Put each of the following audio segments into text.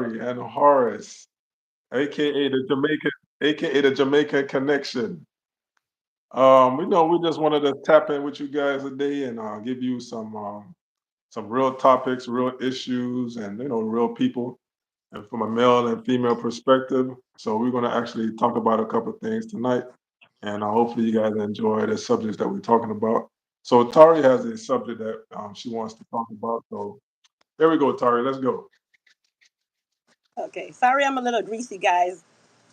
Tari and Horace, aka the Jamaican, aka the Jamaican Connection. We know we just wanted to tap in with you guys today and give you some real topics, real issues, and real people, and from a male and female perspective. So we're going to actually talk about a couple of things tonight, and hopefully you guys enjoy the subjects that we're talking about. So Tari has a subject that she wants to talk about. So there we go, Tari. Let's go. Okay, sorry I'm a little greasy, guys.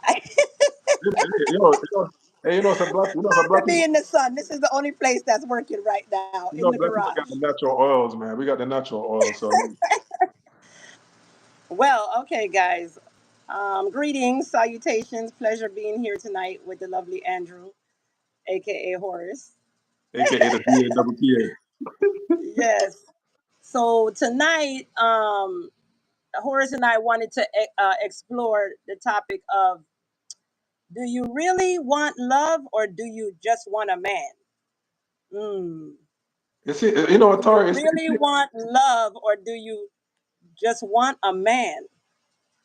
I Hey, hey, some have black to be people, in the sun. This is the only place that's working right now in the black people garage. got the natural oils, man. We got the natural oils. So Well, okay, guys. Greetings, salutations. Pleasure being here tonight with the lovely Andrew, aka Horace. AKA the BAPPA. Yes. So tonight, Horace and I wanted to explore the topic of: do you really want love, or do you just want a man? Mm. You see, you know what, Do you Tori? really want love, or do you just want a man?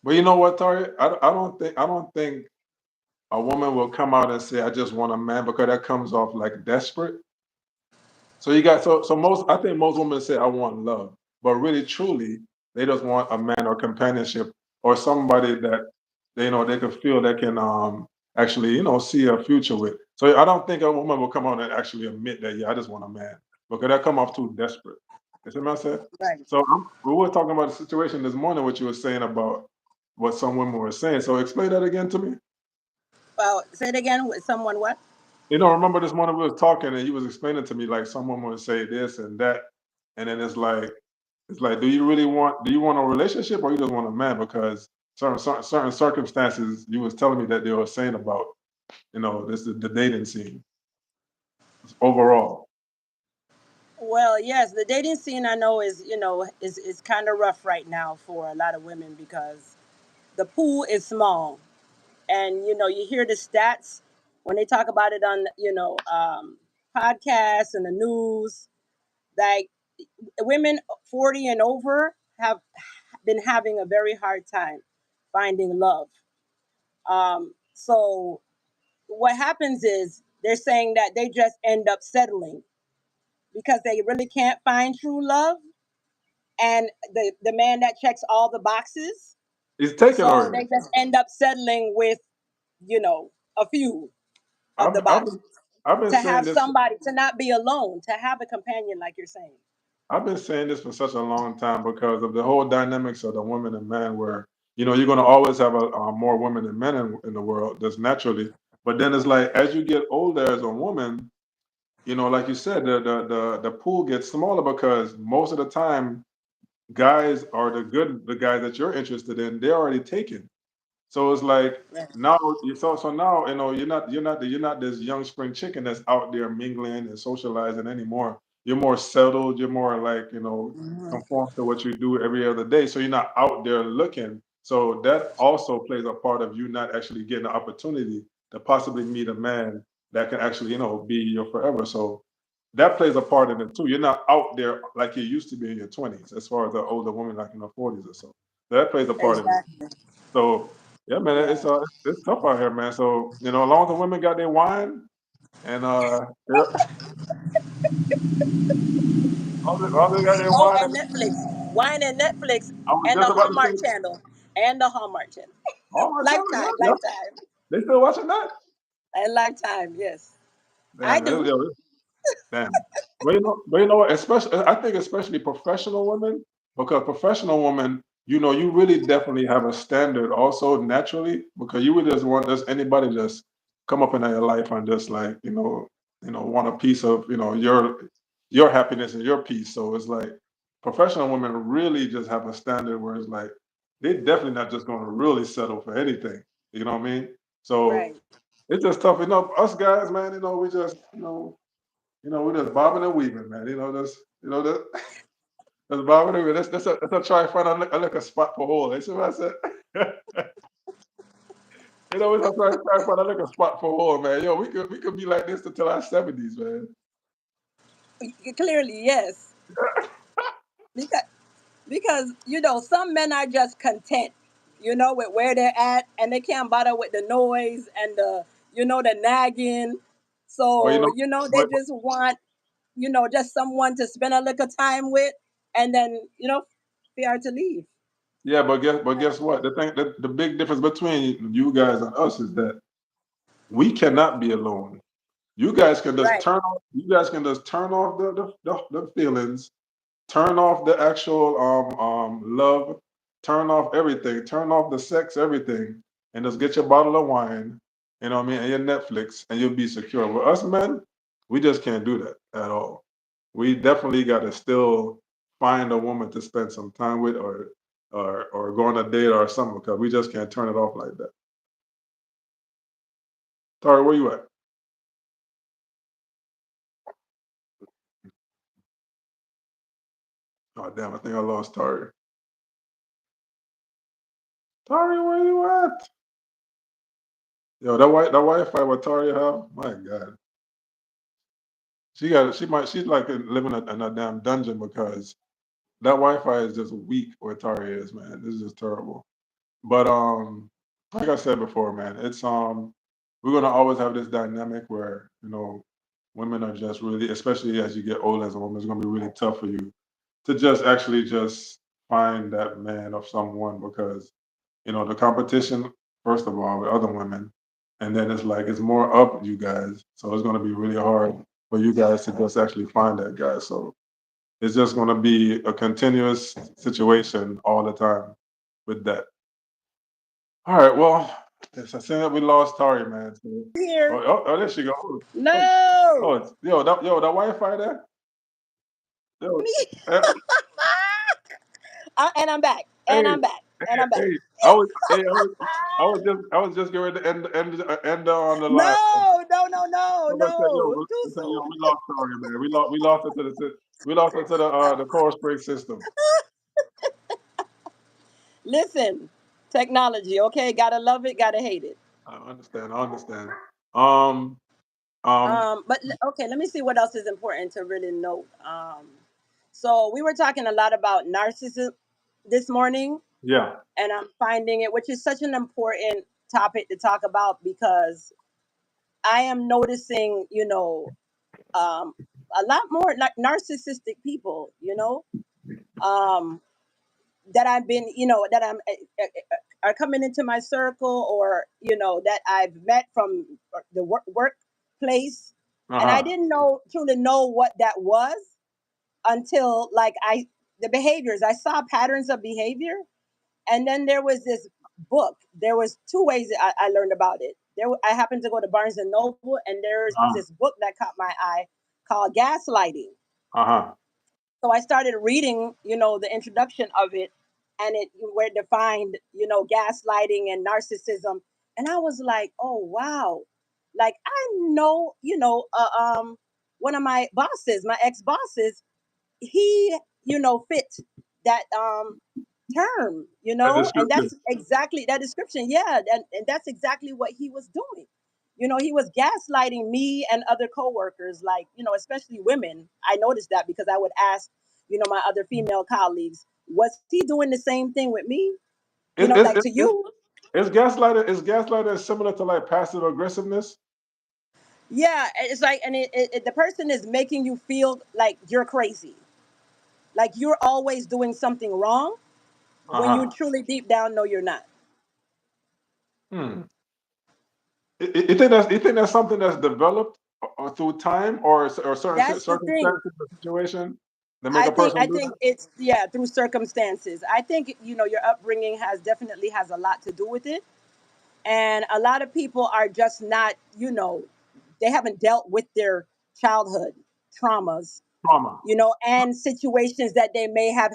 But you know what, Tori? I don't think a woman will come out and say, "I just want a man," because that comes off like desperate. So you got so most. I think most women say, "I want love," but really, truly, they just want a man or companionship or somebody that they can feel they can actually see a future with. So I don't think a woman will come out and actually admit that, yeah, I just want a man, because that come off too desperate. You see what I'm saying? Right. So we were talking about the situation this morning, what you were saying about what some women were saying. So explain that again to me. Well, say it again with someone what? Remember this morning we was talking and he was explaining to me like someone would say this and that, and then it's like, do you want a relationship or you just want a man? Because certain circumstances you was telling me that they were saying about this is the dating scene overall. Well, yes, the dating scene I know is kind of rough right now for a lot of women because the pool is small, and you hear the stats when they talk about it on podcasts and the news. Like women 40 and over have been having a very hard time finding love. So what happens is they're saying that they just end up settling because they really can't find true love and the man that checks all the boxes. He's taken So already. they just end up settling with, a few of I've the I've been, boxes I've been to saying have this. somebody, to not be alone, to have a companion, like you're saying. I've been saying this for such a long time because of the whole dynamics of the woman and man, where you're going to always have more women than men in the world, just naturally. But then it's like as you get older as a woman, like you said, the pool gets smaller because most of the time, guys are the guys that you're interested in. They're already taken. So it's like Right. now, so now you're not this young spring chicken that's out there mingling and socializing anymore. You're more settled. You're more like Mhm. conform to what you do every other day. So you're not out there looking. So that also plays a part of you not actually getting the opportunity to possibly meet a man that can actually be your forever. So that plays a part in it too. You're not out there like you used to be in your 20s, as far as the older woman like in her 40s or so. That plays a part in it. Exactly. So yeah, man, Yeah. it's tough out here, man. So as long as the women got their wine and all they got their Oh, wine, and and Netflix, wine and Netflix, I was and the just about to Hallmark say, channel, and the Hallmark channel. oh my channel, Lifetime, yeah, yeah, lifetime, they still watching that. and lifetime. Yes, I Damn, man, do. damn. But you know what? Especially, I think especially professional women, because professional women, you really definitely have a standard also naturally, because you would just want just anybody just come up in your life and just like want a piece of your happiness and your peace. So it's like professional women really just have a standard where it's like they definitely not just going to really settle for anything. You know what I mean? So Right. it's just tough. Us guys, man. We just we're just bobbing and weaving, man. Just bobbing and weaving. Let's try and find a like a spot for hole. You see what I said? We're just try and find a like a spot for hole, man. Yo, we could be like this until our 70s, man. Clearly, yes. Because because some men are just content. with where they're at, and they can't bother with the noise and the nagging. Or you So, know, they but just want, just someone to spend a little time with, and then, fear to leave. yeah, but guess what? The thing, the big difference between you guys and us is that we cannot be alone. You guys can just Right. turn off. You guys can just turn off the feelings, turn off the actual love, turn off everything, turn off the sex, everything, and just get your bottle of wine, you know what I mean, and your Netflix, and you'll be secure. With us men, we just can't do that at all. We definitely got to still find a woman to spend some time with, or go on a date or something, because we just can't turn it off like that. Tari, where you at? Oh damn, I think I lost Tari. Tari, where you at? Yo, that Wi-Fi what Tari have, my God. She's like living in a damn dungeon because that Wi-Fi is just weak where Tari is, man. This is just terrible. But like I said before, man, it's we're gonna always have this dynamic where, women are just really, especially as you get older as a woman, it's gonna be really tough for you to just actually just find that man of someone, because the competition, first of all, with other women, and then it's like it's more up you guys, so it's going to be really hard for you guys to just actually find that guy. So it's just going to be a continuous situation all the time with that. All right, well, it's a shame that we lost Tari, man. So, Here. there she goes. Oh, No. yo, that Wi-Fi there. Yo, Me. eh, And I'm back. hey, And I'm back. And I'm back. hey, I was just getting ready to end on the line. No, no, no, no, Somebody said, "Yo, no. Too we soon. lost Target, man. We lost it to the Coral Spring system." Listen, technology, okay? Gotta love it, gotta hate it. I understand. I understand. Um, um, Okay, let me see what else is important to really note. So we were talking a lot about narcissism this morning, yeah, and I'm finding it, which is such an important topic to talk about because I am noticing, a lot more like narcissistic people, um, that I've been, that are coming into my circle, or that I've met from the workplace, uh and I huh, didn't know truly know what that was until like the behaviors. I saw patterns of behavior, and then there was this book. There was two ways that I learned about it. I happened to go to Barnes and Noble, and there's this uh book that caught my eye called Gaslighting. huh, So I started reading, the introduction of it, and it where it defined, gaslighting and narcissism, and I was like, oh wow, like I know, one of my bosses, my ex bosses, he, fit that term, the and description. that's exactly that description. Yeah, and that's exactly what he was doing. He was gaslighting me and other coworkers, like, especially women. I noticed that because I would ask, my other female colleagues, was he doing the same thing with me? Is is Like is, to is, you? is gaslighter similar to like passive aggressiveness? Yeah, it's like, and the person is making you feel like you're crazy, like you're always doing something wrong Uh when you huh. truly deep down know you're not. Hmm. You think that's something that's developed through time, or certain That's the thing. circumstances or situation that make I a think person I do think that? it's, yeah, through circumstances. I think your upbringing has definitely has a lot to do with it, and a lot of people are just not, they haven't dealt with their childhood traumas, Trauma. and situations that they may have,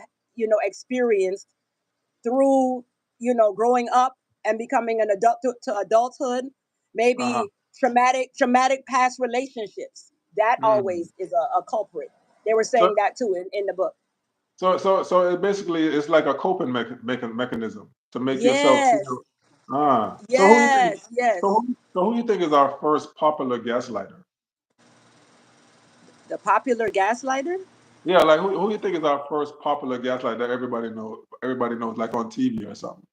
experienced through, growing up and becoming an adult to adulthood, Uh huh. maybe traumatic past relationships. That Mm. always is a culprit. They were So saying that too in the book. so it basically it's like a coping mechanism to make yourself Yes, feel. Ah. So who you think? yes, yes. So who you think is our first popular gaslighter? The popular gaslighter. Yeah, like who you think is our first popular gaslighter that everybody knows like on TV or something?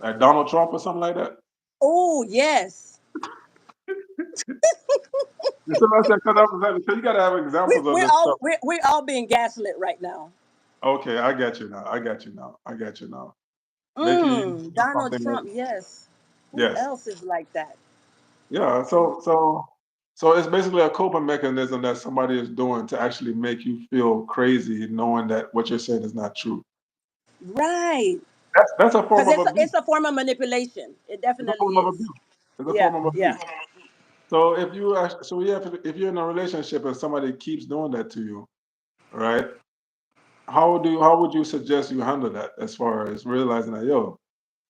like Donald Trump or something like that. Oh, yes. You see what I said? Because you got to have examples of We're this all stuff. we're all being gaslit right now. Okay, I get you now. I got you now. I got you now. Making you do Donald something that Trump, yes. Who yes, else is like that? yeah. So it's basically a coping mechanism that somebody is doing to actually make you feel crazy, knowing that what you're saying is not true. Right. That's a form Because of abuse. it's a form of manipulation. It It's a definitely form of is. abuse. It's a Yeah, form of yeah. abuse. So if you act- so yeah, if you're in a relationship and somebody keeps doing that to you, right? How would you suggest you handle that as far as realizing that yo,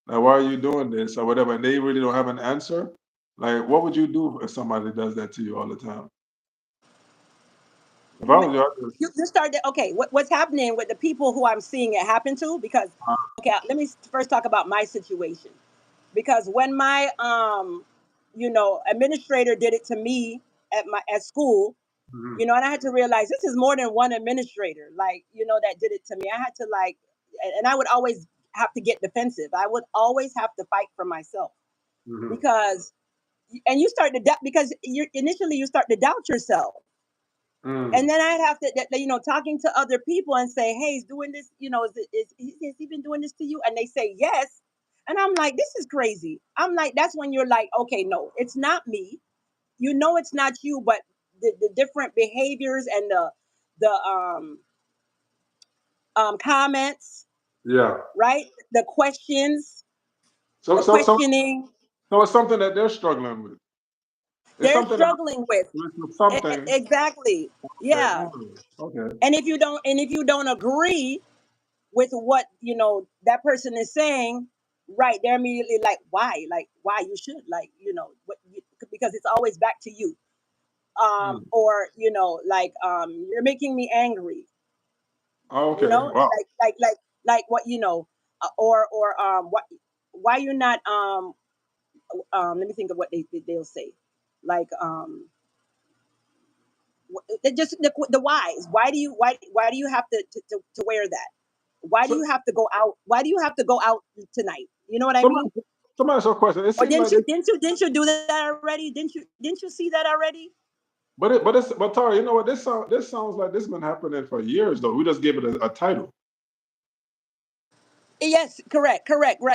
like why are you doing this or whatever, and they really don't have an answer? Like what would you do if somebody does that to you all the time? If I Ma- was you, I'd just, you started okay. What's happening with the people who I'm seeing it happen to? Because okay, let me first talk about my situation. Because when my administrator did it to me at school, mhm, and I had to realize this is more than one administrator, like, that did it to me. I had to like, and I would always have to get defensive. I would always have to fight for myself mhm, because, and you start to doubt because you start to doubt yourself. And mm, then I'd have to, talking to other people and say, hey, he's doing this, has he been doing this to you? And they say yes. And I'm like, this is crazy. I'm like, that's when you're like, okay, no, it's not me. It's not you, but the different behaviors and the comments, yeah. right? The questions, So the so so questioning, so it's something that they're struggling with. It's they're something that struggling with. it's something. Exactly. Okay, Yeah. okay. And if you don't agree with what that person is saying, right, they're immediately like why you should, like, because it's always back to you, Mm. or like, you're making me angry, Okay. Wow. like what, or what, why you're not, let me think of what they'll say, like, they just the whys. Why do you have to wear that? Why do So, you have to go out? Why do you have to go out tonight? You know what I somebody, mean? somebody asked a question. It Or seems like this, didn't you do that already? Didn't you see that already? but Tara, you know what? This sounds like this been happening for years though. We just gave it a title. Yes, correct.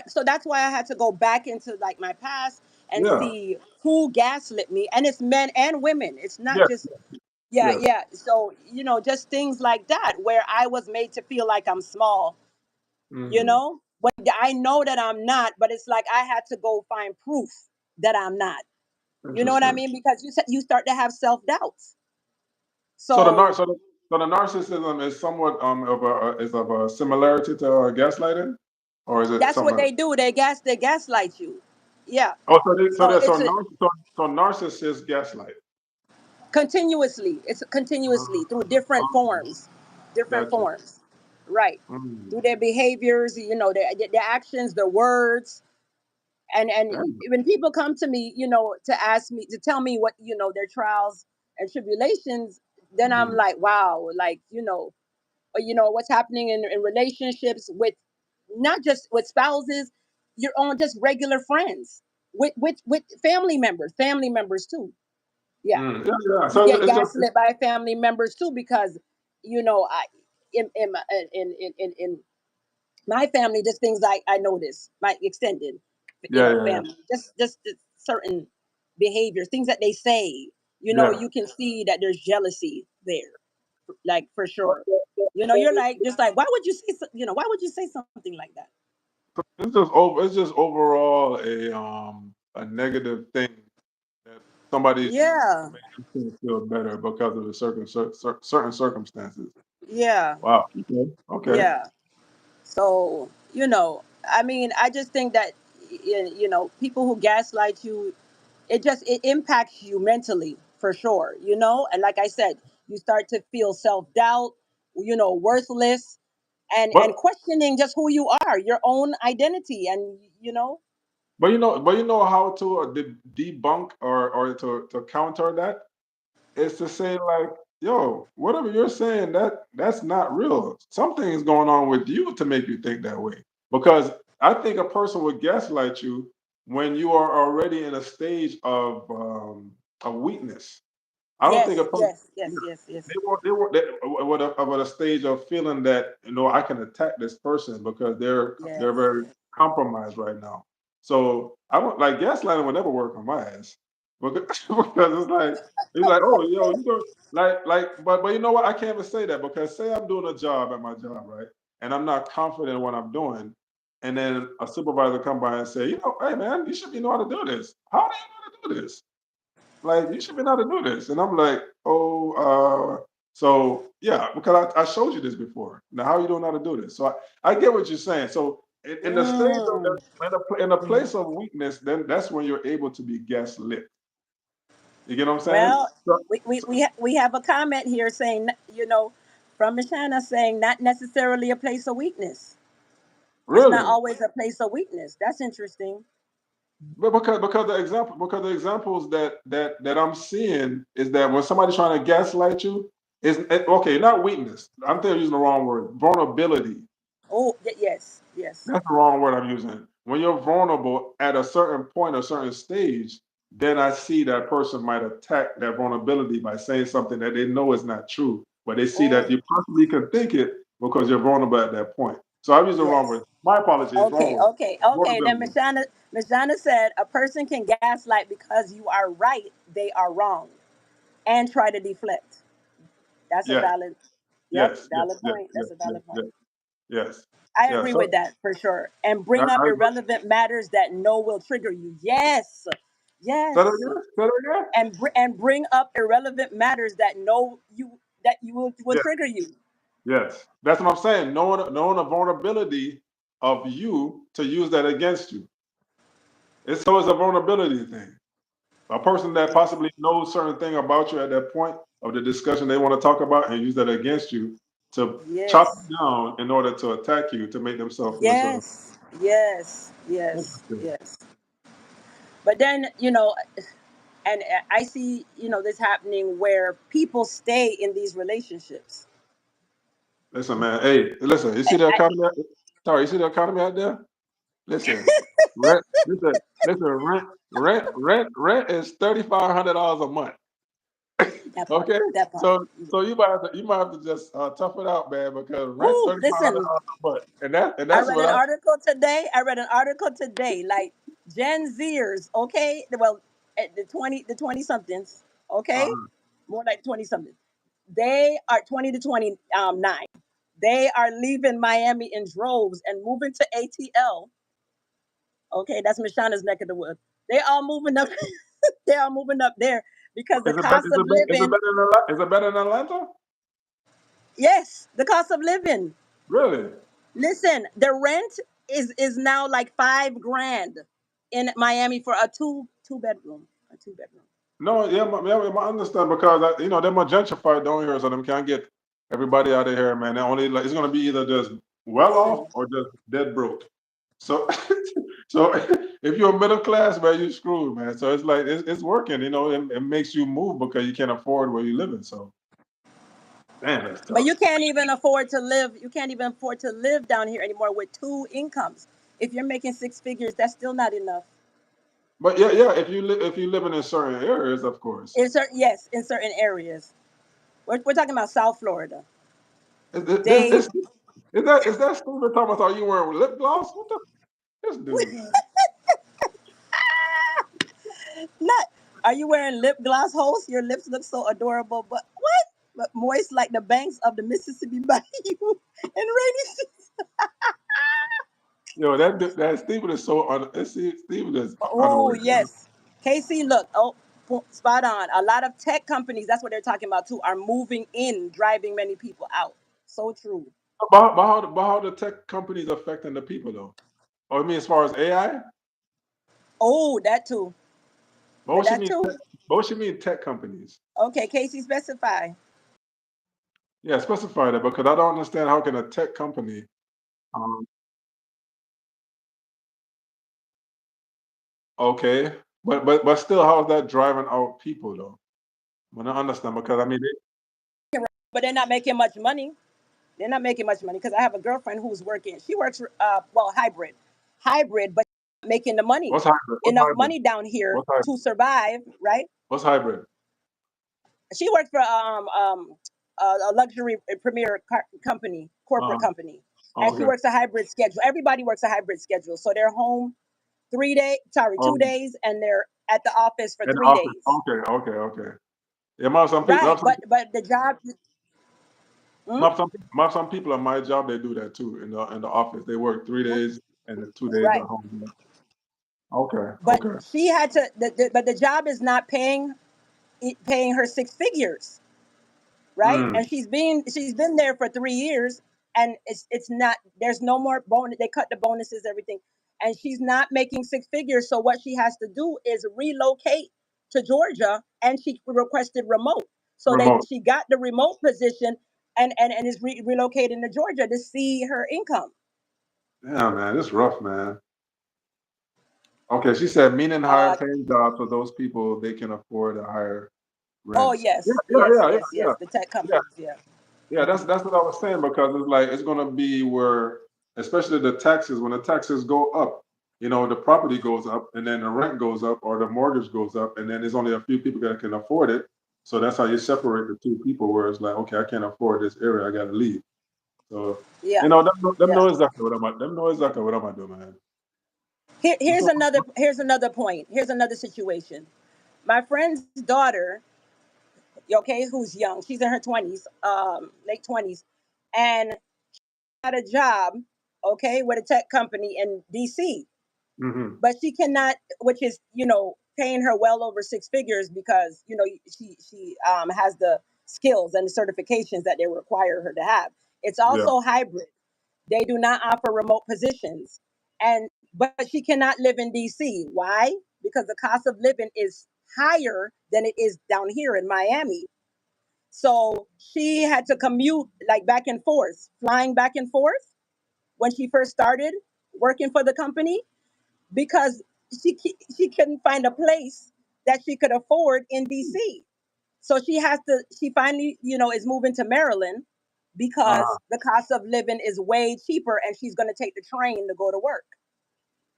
So that's why I had to go back into like my past and Yeah. see who gaslit me, and it's men and women. It's not Yes. just, yeah, Yes. yeah. So just things like that where I was made to feel like I'm small. Mm, When I know that I'm not, but it's like I had to go find proof that I'm not. You know what I interesting. mean? Because you start to have self doubts. So the nar So so the narcissism is somewhat of a similarity to gaslighting, or is it that's what something else? they do. They gaslight you. Yeah. Oh, So it's a so narcissists gaslight. continuously. It's continuously through different Okay, forms, different gotcha. forms. Right. Mm, Through their behaviors, their actions, their words, and damn. when people come to me, to ask me, to tell me what, their trials and tribulations, then I'm Mm, like, wow, like, or, what's happening in relationships with, not just with spouses, your own, just regular friends, with family members too. Yeah, yeah, yeah. you So get it's just gaslit by family members too, because I in my family, just things I notice, my extended, yeah, yeah, yeah, family, just the certain behaviors, things that they say, yeah. you can see that there's jealousy there, like, for sure. You're like, just like, why would you say why would you say something like that? It's just overall a negative thing that somebody is using to Yeah, make themselves feel better because of the certain circumstances. yeah, Wow. Okay. Okay. yeah. So, I mean, I just think that, people who gaslight you, it impacts you mentally, for sure, and like I said, you start to feel self-doubt, worthless, and But questioning just who you are, your own identity, and but you know how to debunk or to counter that is to say like, yo, whatever you're saying that's not real. Something's going on with you to make you think that way. Because I think a person would gaslight you when you are already in a stage of weakness. I don't think a Yes, person, yes, yes, yes, yes, with a stage of feeling that I can attack this person because they're yes. very compromised right now. So I don't like gaslighting would never work on my ass because, because it's like oh yo you know but you know what I can't even say that because say I'm doing a job at my job right and I'm not confident in what I'm doing and then a supervisor come by and say hey man you should be know how to do this. How do you know how to do this? Like, you should be able to do this. And I'm like, oh, so yeah, because I showed you this before. Now, how you don't know how to do this? So I get what you're saying. So in the stage of Mm. in a place of weakness, then that's when you're able to be gaslit. You get what I'm saying? Well, So, we have a comment here saying, from Mishana saying not necessarily a place of weakness. It's not really, always a place of weakness. That's interesting. but because the examples that I'm seeing is that when somebody's trying to gaslight you, is okay, not weakness. I'm still using the wrong word. Vulnerability. Oh, yes, yes, That's the wrong word I'm using. When you're vulnerable at a certain point, a certain stage, then I see that person might attack that vulnerability by saying something that they know is not true, but they see that oh, you possibly can think it because you're vulnerable at that point. So I use the wrong yes. word. My apologies, wrong Okay, word. okay, okay. Then Vulnerability. Mishana said a person can gaslight because you are right, they are wrong, and try to deflect. That's a Yes, valid. Yep, yes, yes, valid yes, point. yes, That's a yes, valid point. yes, yes. I Yeah, agree so with that for sure. And I bring up agree. irrelevant matters that know will trigger you. Yes, Say that yes. again? Say that again? And bring up irrelevant matters that you will Yes, trigger you. yes. That's what I'm saying. Knowing the vulnerability of you to use that against you. It's always a vulnerability thing. A person that possibly knows certain thing about you at that point of the discussion they want to talk about and use that against you to chop Yes, you down in order to attack you to make themselves feel a certain yes, yes, yes, interesting. yes. But then and I see this happening where people stay in these relationships. Listen, man. Hey, listen. You see the economy? Sorry, you see the economy out there? Listen, listen. Rent is $3,500 a month. That part, Okay, that part. so you might have to just tough it out, man, because rent Ooh, thirty five hundred listen, dollars a month, and I that's read what an I. article today. Like Gen Zers, okay, well, at the 20 somethings, okay, Uh, more like 20 somethings. They are 20 to 29. They are leaving Miami in droves and moving to ATL. Okay, that's Mishana's neck of the woods. They are moving up. They are moving up there because the cost of living. Is it better than Atlanta? Yes, the cost of living. Really? Listen, the rent is now like 5 grand in Miami for a two bedroom. A two bedroom. No, yeah, I understand because they're more gentrified down here, so them can't get everybody out of here, man. They only like it's gonna be either just well off Mm. or just dead broke. So, so if you're middle class, man, you're screwed, man. So it's like it's working, it makes you move because you can't afford where you live in. So, damn, that's But tough. you can't even afford to live. You can't even afford to live down here anymore with two incomes. If you're making 6 figures, that's still not enough. But yeah, if you live in certain areas, of course. Yes, in certain areas. We're talking about South Florida. This They this is that stupid talking about are you wearing lip gloss? What the this dude, man? not. Are you wearing lip gloss, host? Your lips look so adorable, but what? But moist like the banks of the Mississippi Bayou and rainy season. Yo, that Steven is so Steven is Oh unaware. yes, Casey. Look, spot on. A lot of tech companies. That's what they're talking about too. Are moving in, driving many people out. So true. But how the tech companies affecting the people though? Oh, I mean as far as AI? Oh, that too. But what you That mean too. tech, but what you mean tech companies? Okay, Casey, specify. Yeah, specify that because I don't understand how can a tech company um okay. But still how is that driving out people though? I don't understand because I mean But they're not making much money. They're not making much money because I have a girlfriend who's working. She works well hybrid. hybrid, but making the money, What's hybrid? What's enough hybrid? money down here What's hybrid? to survive, right? What's hybrid? She worked for a luxury premier company, corporate Uh-huh. company, Oh, and she okay. works a hybrid schedule. Everybody works a hybrid schedule, so they're home 3 days, sorry, Um, 2 days, and they're at the office for in the three office. days. Okay, okay, okay. Yeah, might have some people. Right, but the job. Hmm? Might have some people at my job. They do that too in the office. They work 3 days and then 2 days at Right, home. Okay, but okay. she had to. But the job is not paying her six figures, right? Mm, And she's been there for 3 years, and it's not. There's no more bonus. They cut the bonuses, everything, and she's not making six figures. So what she has to do is relocate to Georgia, and she requested remote. So remote. she got the remote position, and is relocating to Georgia to see her income. Yeah, man, it's rough, man. Okay, she said meaning higher Uh, paying jobs for those people they can afford a higher oh rents. Yeah, yes, yeah, yes, yeah, yeah, yes, yeah. yes. The tech Yeah, companies, yeah. yeah, that's what I was saying because it's like it's gonna be where, especially the taxes, when the taxes go up, the property goes up, and then the rent goes up, or the mortgage goes up, and then there's only a few people that can afford it. So that's how you separate the two people. Where it's like, okay, I can't afford this area, I gotta leave. So Yeah, them yeah. know exactly what them know exactly what I'm gonna do, man. Here's So, another point. Here's another situation. My friend's daughter, okay, who's young, she's in her 20s, late 20s, and got a job, okay, with a tech company in DC, hmm but she cannot, which is paying her well over six figures because she has the skills and the certifications that they require her to have. It's yeah. also hybrid. They do not offer remote positions. And but she cannot live in DC. Why? Because the cost of living is higher than it is down here in Miami. So she had to commute like back and forth, flying back and forth when she first started working for the company because she couldn't find a place that she could afford in DC. So she finally, is moving to Maryland Uh-huh. because the cost of living is way cheaper and she's going to take the train to go to work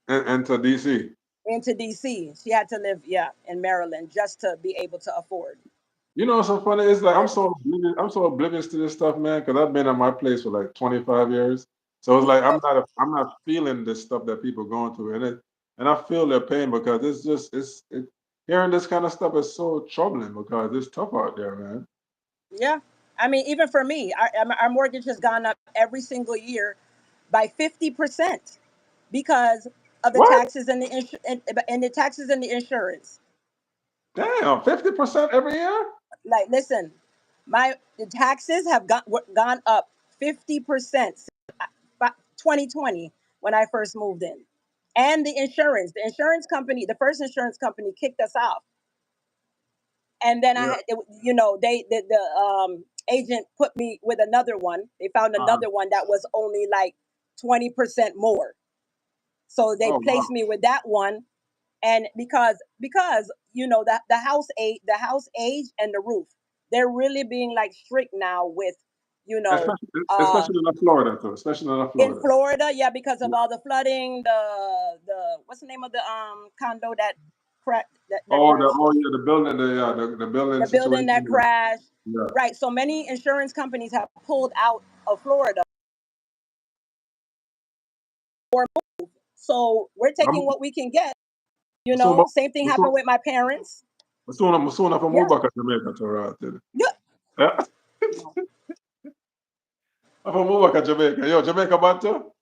And to DC. into DC. She had to live, yeah, in Maryland just to be able to afford. What's so funny? It's like I'm so oblivious to this stuff, man, because I've been at my place for like 25 years. So it's like I'm not feeling this stuff that people going through, and I feel their pain because it's just hearing this kind of stuff is so troubling because it's tough out there, man. Yeah. I mean, even for me, our mortgage has gone up every single year by 50% because of the What? taxes and the taxes and the insurance. Damn, 50% every year? Like, listen, the taxes have gone up 50% since 2020 when I first moved in. And the insurance company, the first insurance company kicked us out. And then I Yeah. had, they the agent put me with another one. They found Uh-huh. another one that was only like 20% more. So they Oh placed wow. me with that one, and because that the house age and the roof, they're really being like strict now with you know Especially uh especially in Florida too. Especially in in Florida. Florida, yeah, because of all the flooding, the what's the name of the condo that crashed, The building the building the building situation. that crashed. Yeah. Right, so many insurance companies have pulled out of Florida. So we're taking I'm what we can get. soon Same thing happened with my parents. soon if I Yeah, move back to Jamaica to yeah. Yeah. No, If I move back to Jamaica. Yo, Jamaica bad too?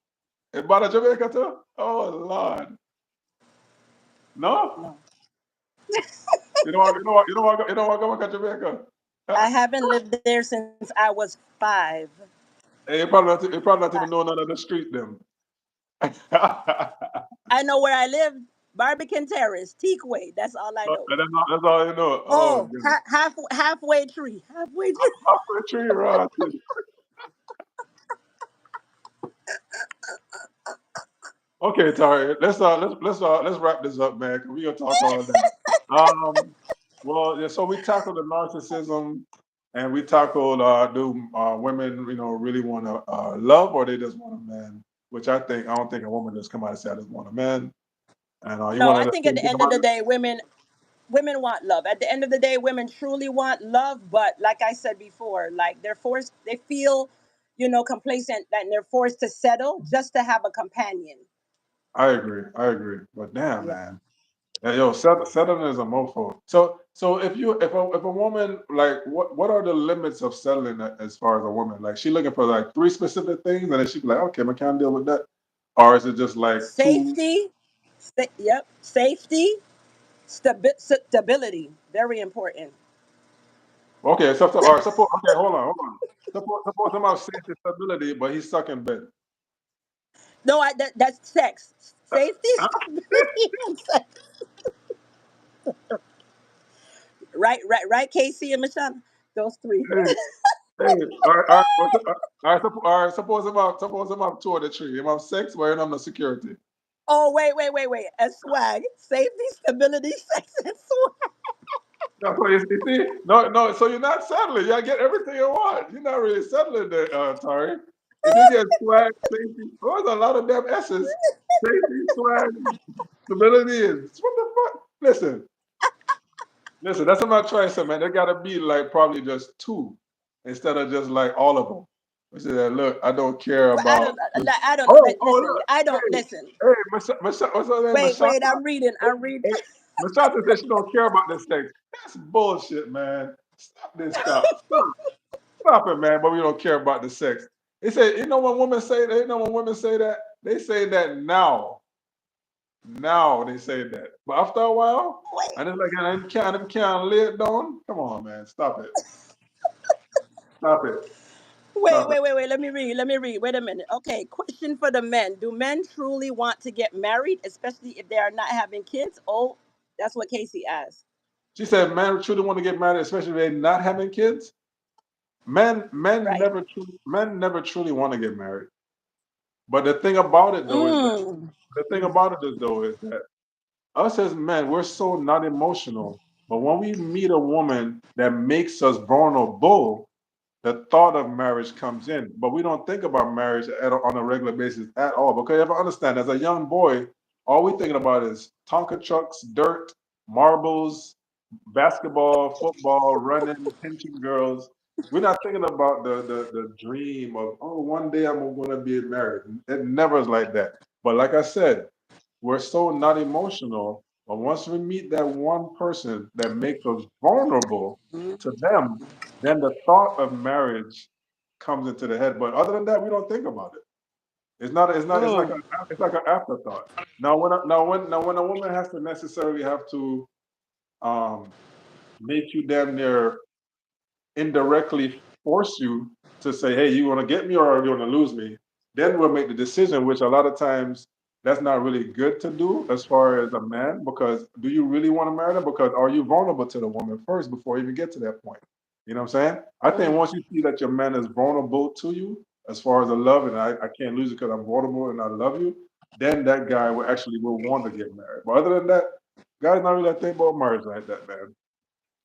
It bad at Jamaica too? Oh Lord. No? no. You don't want to go back to Jamaica. I haven't lived there since I was 5. Hey, you probably not even know none of the street them. I know where I live. Barbican Terrace, Teakway. That's all I know. That's all you know. Oh Oh, God. halfway tree. Halfway tree. Half a tree right. Okay, Tari, let's wrap this up, man. 'Cause we gonna talk all day. Um, well, yeah. So we tackled the narcissism, and we tackled do women, really want to love, or they just want a man? which I don't think a woman just come out and say I just want a man, and you No, want I to think at think the end of about the it. day, women want love. At the end of the day, women truly want love, but like I said before, like they're forced, they feel, complacent that they're forced to settle just to have a companion. I agree. I agree. But damn, Yeah. man. Yeah, yo, settling is a mofo. So if a woman like what are the limits of settling as far as a woman? Like she looking for like three specific things, and then she be like, okay, I can't deal with that, or is it just like two? Safety, yep, safety, stability, very important. Okay, all right, suppose okay, hold on. Suppose I'm out safety stability, but he's sucking bed. No, that's sex. Safety, Huh? stability, and sex. Right, Casey and Michelle, those three. Hey, hey, all right. Suppose I'm out two of the three. I'm out sex, but I'm the security. Oh, wait. A swag, safety, stability, sex, and swag. That's what you see. No. So you're not settling. You get everything you want. You're not really settling there, Tari. If you get swag, safety, oh, there's a lot of them S's. Safety, swag, stability, and what the fuck? Listen. That's what I'm trying to say, man. There gotta be like probably just two instead of just like all of them. I said, look, I don't care Well, I about. don't. I don't. Oh, Listen, look. I don't Hey, listen. hey, what's her name? Wait. Mashaka. I'm reading. I'm reading. Hey, Mashaka said she don't care about this thing. That's bullshit, man. Stop this stuff. Stop it, man. But we don't care about the sex. They say, when women say that, they say that now. Now they say that. But after a while, Wait, and it's like, I can't lay it down. Come on, man. Stop it. Stop it. Stop it. wait. Let me read. Let me read. Wait a minute. Okay. Question for the men: do men truly want to get married, especially if they are not having kids? Oh, that's what Casey asked. She said, men truly want to get married, especially if they're not having kids. Right. Men never truly want to get married. But the thing about it though is that Mm. the thing about it is though is that us as men, we're so not emotional. But when we meet a woman that makes us vulnerable, the thought of marriage comes in. But we don't think about marriage on a regular basis at all. Because you have to understand, as a young boy, all we thinking about is Tonka trucks, dirt, marbles, basketball, football, running, pinching girls. We're not thinking about the dream of, oh, one day I'm going to be married. It never is like that. But like I said, we're so not emotional. But once we meet that one person that makes us vulnerable to them, then the thought of marriage comes into the head. But other than that, we don't think about it. Mm. It's like an afterthought. Now when a woman has to necessarily have to um, make you damn near indirectly force you to say, hey, you want to get me or you want to lose me, then we'll make the decision, which a lot of times that's not really good to do as far as a man, because do you really want to marry them? Because are you vulnerable to the woman first before you even get to that point? You know what I'm saying? I think Mm. once you see that your man is vulnerable to you as far as the love, and I can't lose it because I'm vulnerable and I love you, then that guy will want to get married. But other than that, guys not really think about marriage like that, man,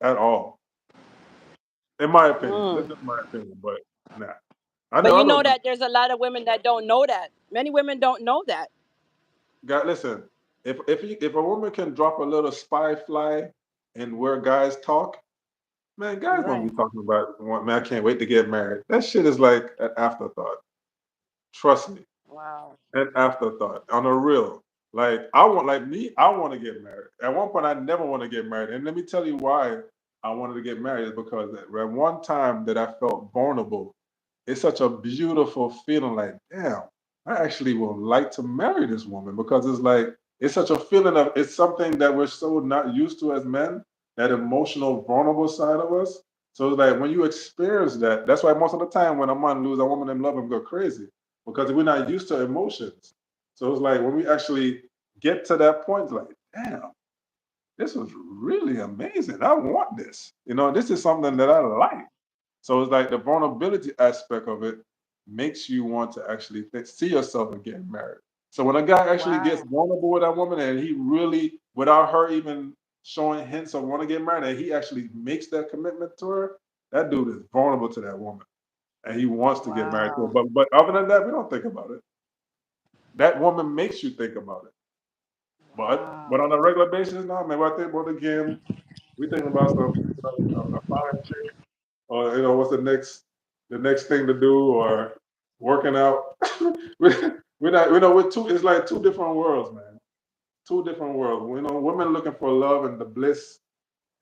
at all. In my opinion, that's Mm. just my opinion. But nah, I But know you others. know that there's a lot of women that don't know that. Many women don't know that. God, listen. If a woman can drop a little spy fly in where guys talk, man, guys don't Right. be talking about. Man, I can't wait to get married. That shit is like an afterthought. Trust me. Wow. An afterthought on a real. I want to get married. At one point, I never want to get married, and let me tell you why I wanted to get married is because at one time that I felt vulnerable. It's such a beautiful feeling. Like, damn, I actually would like to marry this woman because it's like it's such a feeling of it's something that we're so not used to as men. That emotional, vulnerable side of us. So it's like when you experience that, that's why most of the time when a man lose a woman in love and go crazy because we're not used to emotions. So it's like when we actually get to that point, it's like, damn, this was really amazing. I want this. This is something that I like. So it's like the vulnerability aspect of it makes you want to actually see yourself in getting married. So when a guy actually gets Wow. vulnerable with that woman and he really, without her even showing hints of want to get married, and he actually makes that commitment to her, that dude is vulnerable to that woman and he wants to get married to her. Wow. But other than that, we don't think about it. That woman makes you think about it. But Wow. on a regular basis, no, man. What I think about the game, we think about some, a fine chick, or what's the next thing to do, or working out. we, we're not, we're two. It's like two different worlds, man. Two different worlds. Women looking for love and the bliss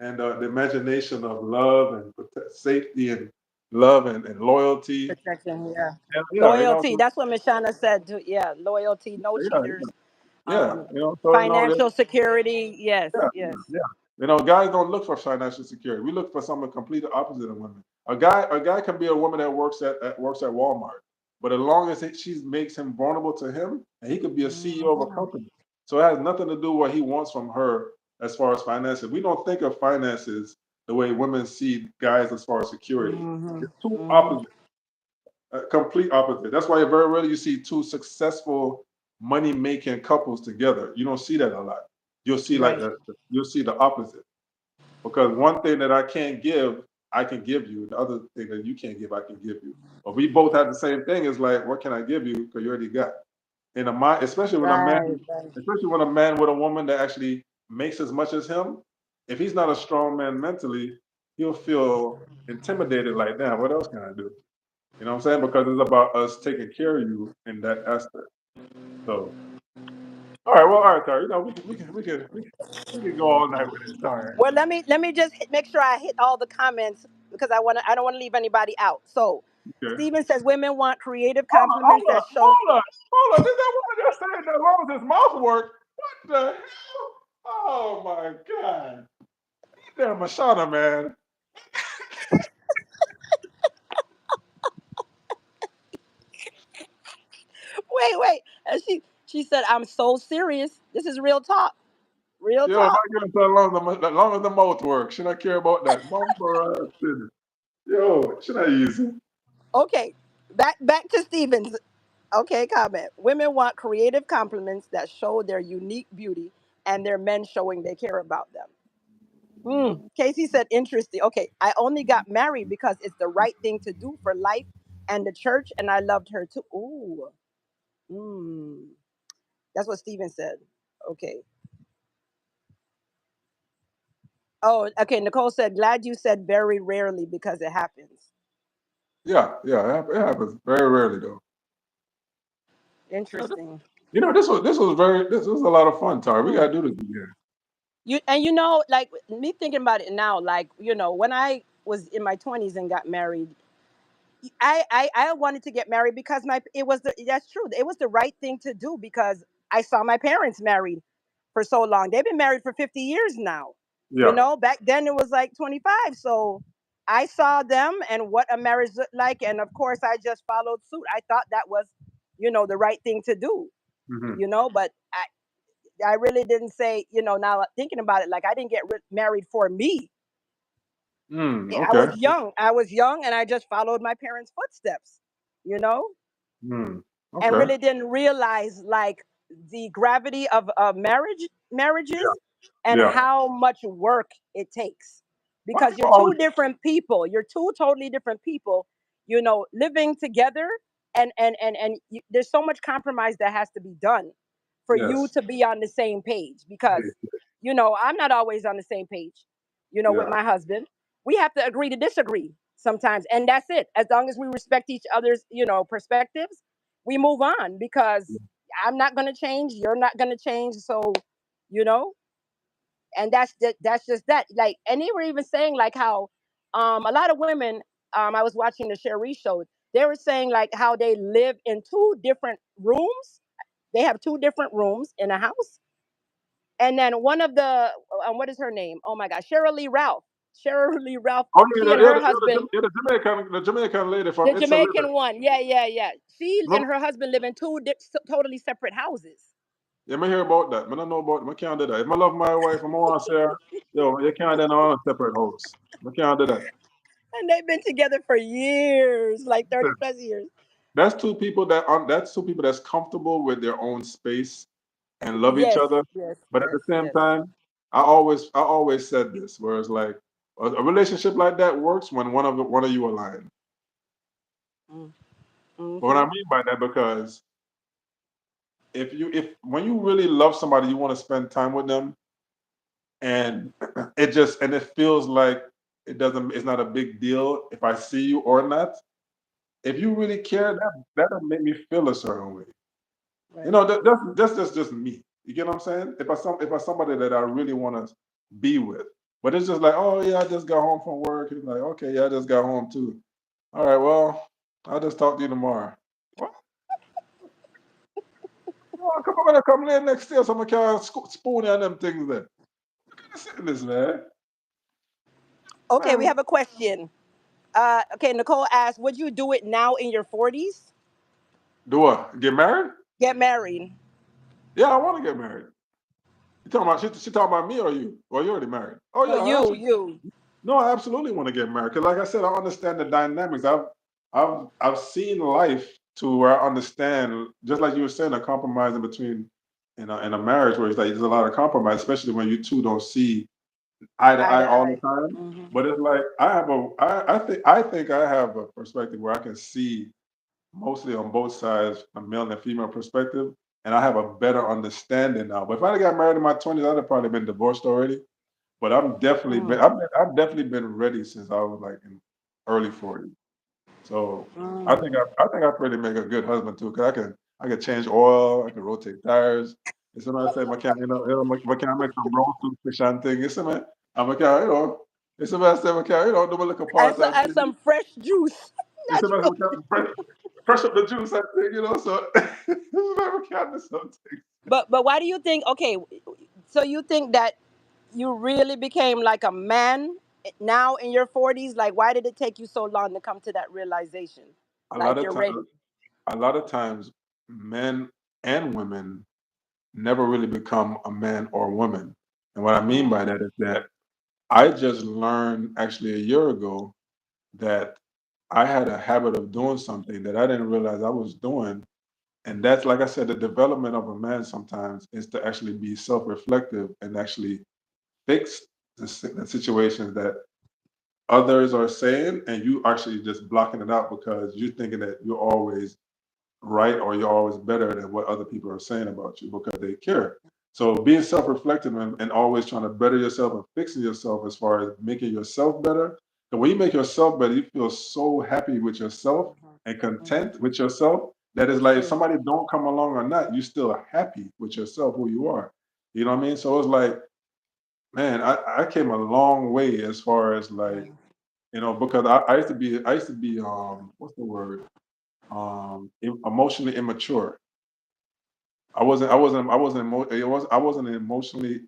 and the imagination of love and safety and love and loyalty. Protection, yeah. And yeah, Loyalty. That's what Miss Shauna said. Too. Yeah, loyalty, no yeah, cheaters. yeah. Um, So Financial security. Yes, yeah, yes. yeah. Guys don't look for financial security. We look for something completely opposite of women. A guy can be a woman that works at Walmart, but as long as she makes him vulnerable to him, and he could be a CEO of a Hmm. company. So it has nothing to do what he wants from her as far as finances. We don't think of finances the way women see guys as far as security. Hmm. It's two Hmm. opposite, complete opposite. That's why very rarely you see two successful money making couples together. You don't see that a lot. You'll see Right. you'll see the opposite, because one thing that I can't give, I can give you. The other thing that you can't give, I can give you. But we both have the same thing. It's like, what can I give you? Because you already got. In a mind, Right. Right. especially when a man with a woman that actually makes as much as him, if he's not a strong man mentally, he'll feel intimidated. Like, damn, what else can I do? You know what I'm saying? Because it's about us taking care of you in that aspect. So, all right, well, all right, Tara. We can go all night with this, Tara. Well, let me just make sure I hit all the comments because I don't want to leave anybody out. So, Okay. Stephen says women want creative Hold on, compliments that show. hold on. Did that woman just say that as long as his mouth work? What the hell? Oh my God. Damn, Mashana, man. Wait. And she said, "I'm so serious. This is real talk. Real Yo, if talk." I give him so as long as the mouth work, should I care about that? Bumper ass city. Yo, should I use it? Okay, back to Stevens. Okay, comment. Women want creative compliments that show their unique beauty and their men showing they care about them. Casey said, interesting. Okay, I only got married because it's the right thing to do for life and the church, and I loved her too. Ooh, mm. That's what Steven said. Okay. Oh, okay. Nicole said, glad you said very rarely because it happens. Yeah, yeah, it happens very rarely though. You know, Interesting. this was a lot of fun, Tar. We Hmm. gotta do this again. Like me thinking about it now, like when I was in my 20s and got married, I wanted to get married because that's true. It was the right thing to do because I saw my parents married for so long. They've been married for 50 years now. Yeah. Back then it was like 25. So I saw them and what a marriage looked like, and of course I just followed suit. I thought that was, the right thing to do. Hmm. But I really didn't say, now thinking about it, like I didn't get married for me. I Okay. was young. I was young and I just followed my parents' footsteps, you know? Mm, And okay. really didn't realize like the gravity of Yeah. marriages and Yeah. how much work it takes Why because people you're always? two different people, you're two totally different people, living together, and there's so much compromise that has to be done for you Yes. to be on the same page because I'm not always on the same page, with Yeah. my husband. We have to agree to disagree sometimes, and that's it. As long as we respect each other's perspectives, we move on because I'm not going to change, you're not going to change. So, you know, and that's just that. Like, and they were even saying like how a lot of women, I was watching the Cherie show, they were saying like how they live in two different rooms. They have two different rooms in a house. And then one of the what is her name? Oh my gosh, Cheryl Lee Ralph, Oh yeah, she and her husband, the Jamaican lady from the It's a Living. Jamaican one. Yeah. She and Remember? her husband live in two totally separate houses. Yeah, me hear about that. Me don't know about. Me can't do that. If I love my wife, I'm want to say, yo, you can't do no separate house. Me can't do that. And they've been together for years, like 30 plus years. That's two people that's comfortable with their own space and love each Yes, other. yes, But at yes, the same yes. time, I always said this, where it's like a relationship like that works when one of you align. Mm, But what I mm-hmm. mean by that, because if when you really love somebody, you want to spend time with them, and it feels like it's not a big deal if I see you or not. If you really care, that'll make me feel a certain way. You Right. know, that's just me. You get what I'm saying? If I somebody that I really want to be with, but it's just like, oh yeah, I just got home from work. It's like, okay, yeah, I just got home too. All right, well, I'll just talk to you tomorrow. Well, come on, come late next year, so I can spoon and them things there. Listen to this, man. Okay, we Man, have a question. Okay, Nicole asked, would you do it now in your 40s? do I get married? Get married. Yeah, I want to get married. You talking about she talking about me or you? Well, you already married. Oh No, yeah, I you, absolutely. you. No, I absolutely want to get married because, like I said, I understand the dynamics. I've seen life to where I understand. Just like you were saying, a compromise in between in a marriage where it's like there's a lot of compromise, especially when you two don't see eye to Eye eye to all eye. the time. Hmm. But it's like I think I have a perspective where I can see mostly on both sides, a male and female perspective, and I have a better understanding now. But if I'd have got married in my 20s, I'd have probably been divorced already. But I've definitely been ready since I was like in early 40s. So I think I pretty make a good husband too, because I can change oil, I can rotate tires. And somebody say mechanic, mechanic make some roll through fish and thing. It's a man, I'm mechanic, It's somebody say mechanic, do a little And, parts so, and and thing. some fresh juice. It's somebody Natural. mechanic fresh up the juice and thing. So it's somebody mechanic something. But why do you think? Okay, so you think that you really became like a man now in your 40s? Like, why did it take you so long to come to that realization? A lot Like of you're times, ready. a lot of times, men and women never really become a man or woman. And what I mean by Mm, that is that I just learned actually a year ago that I had a habit of doing something that I didn't realize I was doing. And that's, like I said, the development of a man sometimes is to actually be self reflective and actually fix the situations that others are saying, and you actually just blocking it out because you're thinking that you're always right or you're always better than what other people are saying about you because they care. So being self-reflective and always trying to better yourself and fixing yourself as far as making yourself better. And when you make yourself better, you feel so happy with yourself and mhm. content with yourself that it's That's like if true. somebody don't come along or not, you still happy with yourself, who you are. You know what I mean? So it's like, man, I came a long way as far as like, because I used to be what's the word? Emotionally immature. I wasn't an emotionally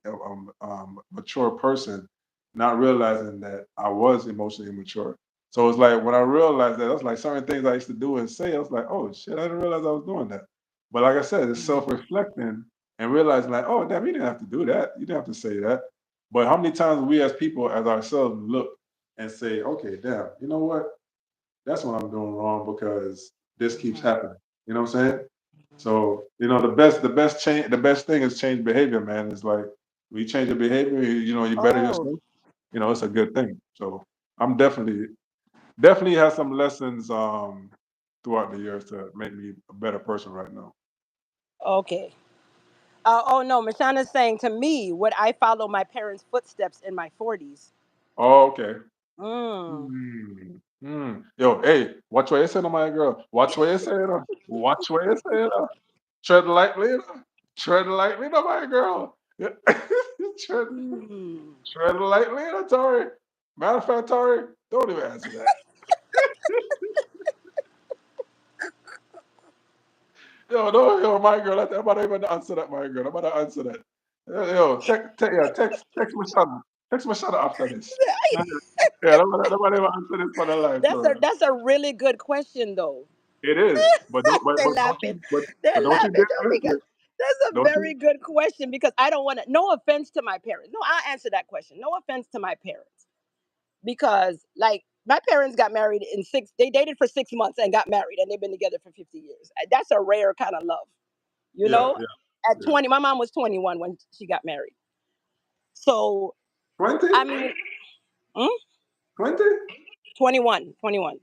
mature person, not realizing that I was emotionally immature. So it's like when I realized that, I was like certain things I used to do and say, I was like, oh shit, I didn't realize I was doing that. But like I said, it's self-reflecting and realizing like, oh damn, you didn't have to do that. You didn't have to say that. But how many times we as people, as ourselves, look and say, okay, damn, you know what? That's what I'm doing wrong because this keeps Mhm. happening. You know what I'm saying? So, the best thing is change behavior, man. It's like when you change your behavior, you better Oh, yourself, it's a good thing. So I'm definitely have some lessons throughout the years to make me a better person right now. okay. Oh no, Mashana's saying to me, would I follow my parents' footsteps in my 40s? Oh, okay. Mm. Hmm. Hmm. Yo, hey, watch what you say, no, my girl. Watch what you say, no. Watch what you say, no. Tread lightly, no. Tread lightly, no, my girl. tread, Mm. tread lightly, no, Tori. Matter of fact, Tori, don't even answer that. Yo, no, yo, my girl, I'm about to even answer that, my girl. I'm about to answer that. Yo, text my son. Text my son after this. Yeah, I'm about to even answer this for the life, That's a so. that's a really good question though. It is, but don't, They're but don't laughing. you, They're but don't you laughing dare though answer because it. that's a Don't you? very good question because I don't want to. No offense to my parents. No, I'll answer that question. No offense to my parents because like my parents got married in six. They dated for 6 months and got married and they've been together for 50 years. That's a rare kind of love, you Yeah, know. yeah, At yeah. 20, my mom was 21 when she got married. So 20? I mean, mm, 20? 21, 21.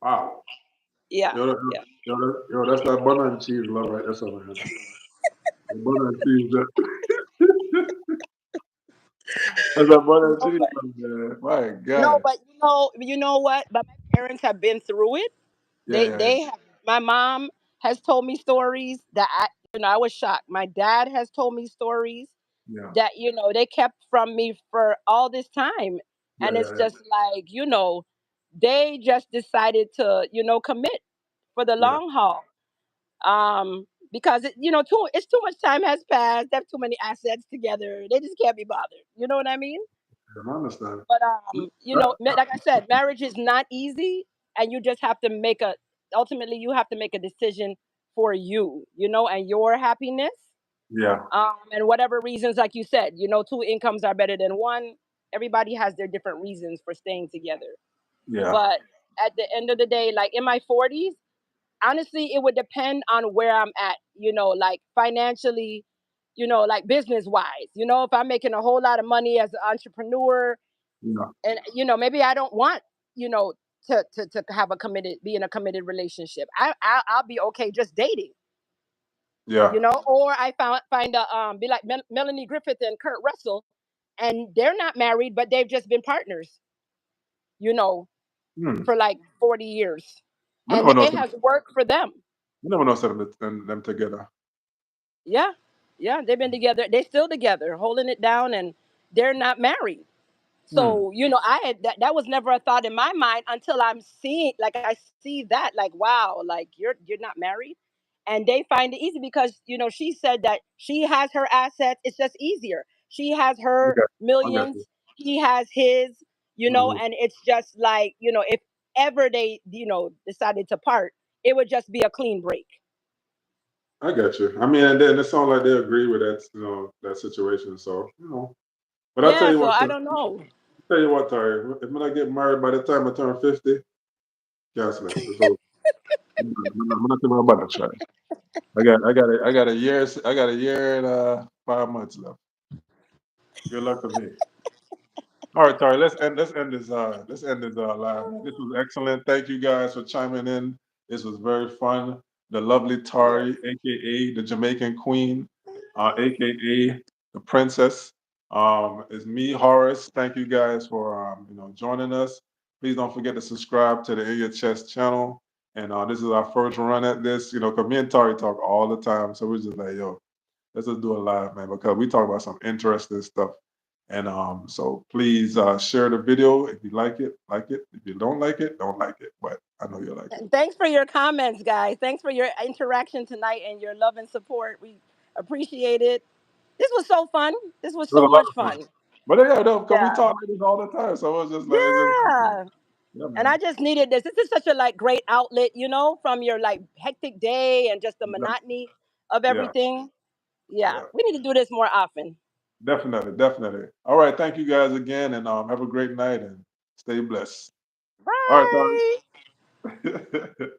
Wow. Yeah, Yo, yeah. that's that butter and cheese love right there, so man. The butter and cheese. That's a butter and No, cheese, but man. My no, God. but you know what? But my parents have been through it. Yeah, yeah, They have. My mom has told me stories that I was shocked. My dad has told me stories yeah, that they kept from me for all this time, yeah, and yeah, it's yeah, just like they just decided to commit for the yeah. long haul. Because it's too much time has passed. They have too many assets together. They just can't be bothered. You know what I mean? I understand. But That, like I said, marriage is not easy, and you just have to make a. Ultimately, you have to make a decision for you, and your happiness. yeah, And whatever reasons, like you said, two incomes are better than one. Everybody has their different reasons for staying together. yeah, But at the end of the day, like in my 40s, honestly, it would depend on where I'm at, like financially, like business wise. If I'm making a whole lot of money as an entrepreneur, yeah, and maybe I don't want, you know, to have a be in a committed relationship. I'll be okay just dating, yeah. or I find a be like Melanie Griffith and Kurt Russell, and they're not married, but they've just been partners, you know, Hmm. for like 40 years, We and never know it some. has worked for them. We never know some them together. Yeah, yeah, they've been together. They're still together, holding it down, and they're not married. Hmm. So, I had that was never a thought in my mind until I'm seeing like I see that like wow, like you're not married. And they find it easy because, she said that she has her assets, it's just easier. She has I her got. I got you. millions, he has his, Mhm. and it's just like, if ever they, decided to part, it would just be a clean break. I got you. I mean, and then it sounds like they agree with that, that situation. So, But I tell Yeah, you so what, I don't know. Tari, if when I get married by the time I turn 50, cancel it. It's over. I'm not thinking about that, Tari. I got a year and 5 months left. Good luck to me. All right, Tari, let's end this live, man. This was excellent. Thank you guys for chiming in. This was very fun. The lovely Yes. Tari, aka the Jamaican Queen, aka the Princess. Is me, Horace. Thank you guys for joining us. Please don't forget to subscribe to the In Your Chest channel. And this is our first run at this, because me and Tari talk all the time. So we're just like, yo, let's just do it live, man, because we talk about some interesting stuff. And so please share the video if you like it, like it. If you don't like it, don't like it. But I know you'll like it. And thanks for your comments, guys. Thanks for your interaction tonight and your love and support. We appreciate it. This was so fun. This was It was so a lot much of fun. fun. But yeah, no, because we Yeah. talk like this all the time. So it's just like, it's just awesome. Yeah. Yeah, And man. I just needed this. This is such a like great outlet, from your like hectic day and just the Yeah, monotony of yeah, everything. Yeah. yeah. We need to do this more often. Definitely, definitely. All right. Thank you guys again. And have a great night and stay blessed. All right, Bye. Tommy.